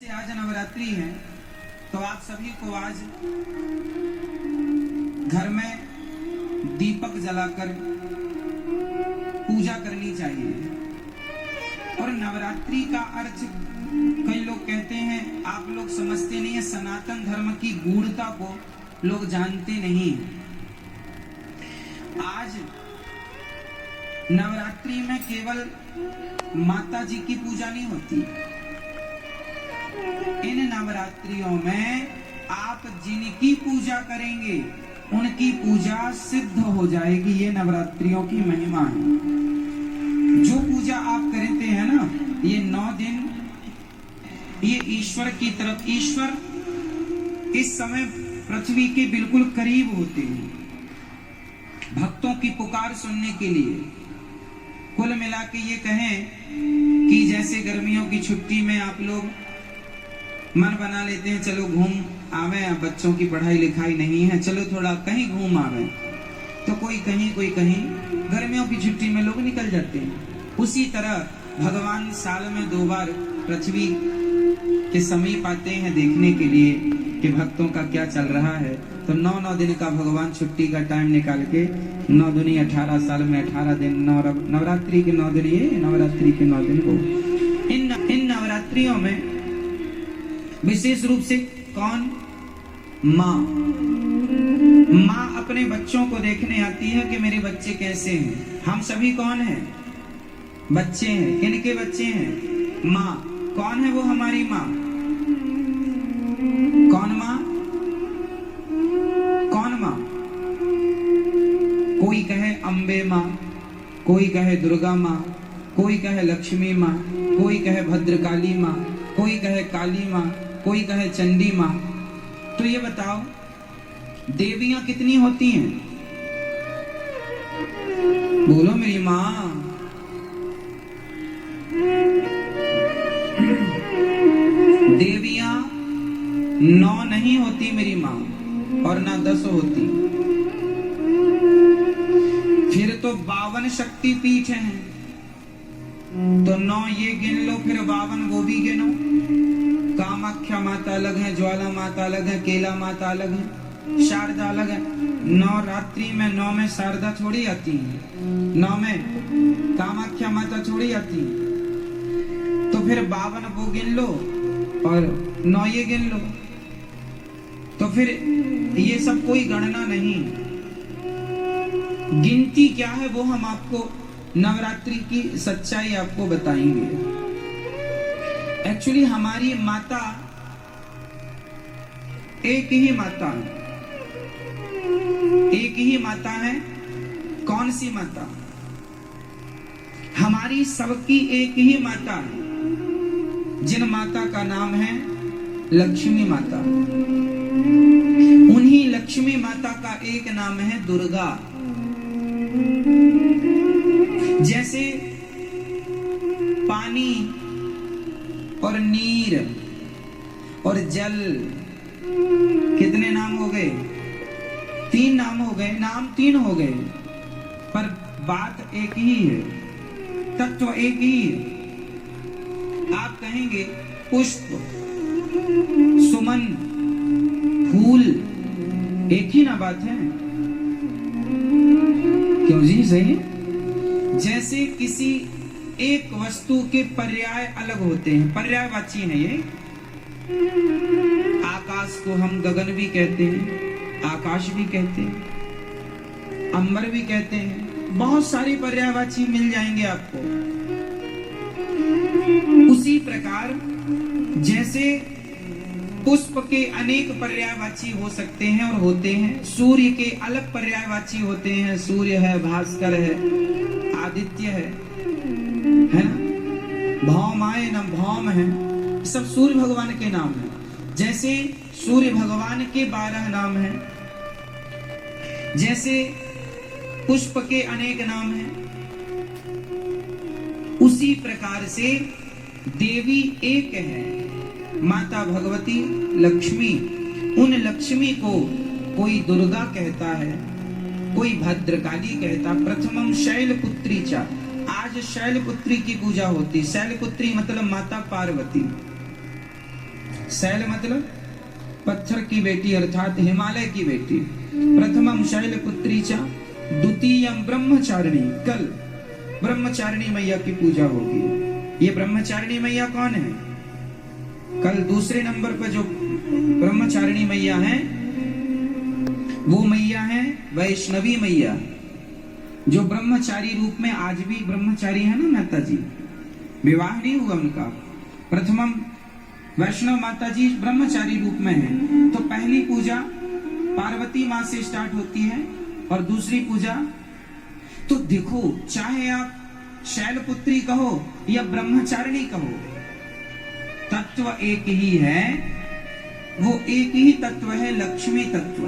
आज नवरात्रि है तो आप सभी को आज घर में दीपक जलाकर पूजा करनी चाहिए। और नवरात्रि का अर्थ कई लोग कहते हैं, आप लोग समझते नहीं है, सनातन धर्म की गूढ़ता को लोग जानते नहीं। आज नवरात्रि में केवल माता जी की पूजा नहीं होती, इन नवरात्रियों में आप जिनकी पूजा करेंगे उनकी पूजा सिद्ध हो जाएगी। ये नवरात्रियों की महिमा है। जो पूजा आप करते हैं ना, ये 9 दिन ये ईश्वर की तरफ, ईश्वर इस समय पृथ्वी के बिल्कुल करीब होते हैं भक्तों की पुकार सुनने के लिए। कुल मिला के ये कहें कि जैसे गर्मियों की छुट्टी में आप लोग मन बना लेते हैं, चलो घूम आवे, बच्चों की पढ़ाई लिखाई नहीं है, चलो थोड़ा कहीं घूम आवे, तो कोई कहीं कोई कहीं, गर्मियों की छुट्टी में लोग निकल जाते हैं। उसी तरह भगवान साल में 2 बार पृथ्वी के समीप आते हैं देखने के लिए कि भक्तों का क्या चल रहा है। तो 9 दिन का भगवान छुट्टी का टाइम निकाल के 9 दूनी 18 साल में 18 दिन, नवरात्रि के 9 दिन, ये नवरात्रि के 9 दिन को इन नवरात्रियों में विशेष रूप से कौन? माँ अपने बच्चों को देखने आती है कि मेरे बच्चे कैसे हैं। हम सभी कौन हैं? बच्चे हैं। किनके बच्चे हैं? माँ। कौन है वो? हमारी माँ। कौन माँ? कौन माँ? कोई कहे अम्बे माँ, कोई कहे दुर्गा माँ, कोई कहे लक्ष्मी माँ, कोई कहे भद्रकाली माँ, कोई कहे काली माँ, कोई कहे चंडी माँ। तो ये बताओ, देवियां कितनी होती हैं? बोलो मेरी माँ। देवियां 9 नहीं होती मेरी माँ, और ना 10 होती। फिर तो 52 शक्ति पीठ हैं। तो 9 ये गिन लो, फिर 52 वो भी गिनो। कामाख्या माता अलग है, ज्वाला माता अलग है, केला माता अलग है, शारदा अलग है। नवरात्रि में 9 में शारदा थोड़ी आती है, 9 में कामाख्या माता थोड़ी आती है। तो फिर 52 वो गिन लो और 9 ये गिन लो। तो फिर ये सब कोई गणना नहीं, गिनती क्या है वो हम आपको नवरात्रि की सच्चाई आपको बताएंगे। एक्चुअली हमारी माता एक ही माता है, एक ही माता है। कौन सी माता? हमारी सबकी एक ही माता है, जिन माता का नाम है लक्ष्मी माता। उन्हीं लक्ष्मी माता का एक नाम है दुर्गा। जैसे पानी और नीर और जल, कितने नाम हो गए? 3 नाम हो गए, नाम 3 हो गए, पर बात एक ही है, तत्व एक ही है। आप कहेंगे पुष्प, सुमन, फूल, एक ही ना बात है? क्यों जी? सही है। जैसे किसी एक वस्तु के पर्याय अलग होते हैं, पर्यायवाची है ये। आकाश को हम गगन भी कहते हैं, आकाश भी कहते हैं, अंबर भी कहते हैं, बहुत सारे पर्यायवाची मिल जाएंगे आपको। उसी प्रकार जैसे पुष्प के अनेक पर्यायवाची हो सकते हैं और होते हैं, सूर्य के अलग पर्यायवाची होते हैं, सूर्य है, भास्कर है, आदित्य है ना, भौमाय न भौम है, सब सूर्य भगवान के नाम है। जैसे सूर्य भगवान के 12 नाम हैं, जैसे पुष्प के अनेक नाम हैं, उसी प्रकार से देवी एक है, माता भगवती लक्ष्मी। उन लक्ष्मी को कोई दुर्गा कहता है, कोई भद्रकाली कहता। प्रथमम शैलपुत्री च, आज शैलपुत्री की पूजा होती। शैलपुत्री मतलब माता पार्वती। शैल मतलब पत्थर की बेटी अर्थात हिमालय की बेटी। प्रथमम शैलपुत्री च द्वितीयम ब्रह्मचारिणी। कल ब्रह्मचारिणी मैया की पूजा होगी। ये ब्रह्मचारिणी मैया कौन है? कल दूसरे नंबर पर जो ब्रह्मचारिणी मैया है वो मैया है वैष्णवी मैया, जो ब्रह्मचारी रूप में आज भी ब्रह्मचारी है ना माता जी, विवाह नहीं हुआ उनका। प्रथमम वैष्णव माता जी ब्रह्मचारी रूप में है। तो पहली पूजा पार्वती माँ से स्टार्ट होती है और दूसरी पूजा, तो देखो चाहे आप शैलपुत्री कहो या ब्रह्मचारिणी कहो, तत्व एक ही है। वो एक ही तत्व है, लक्ष्मी तत्व।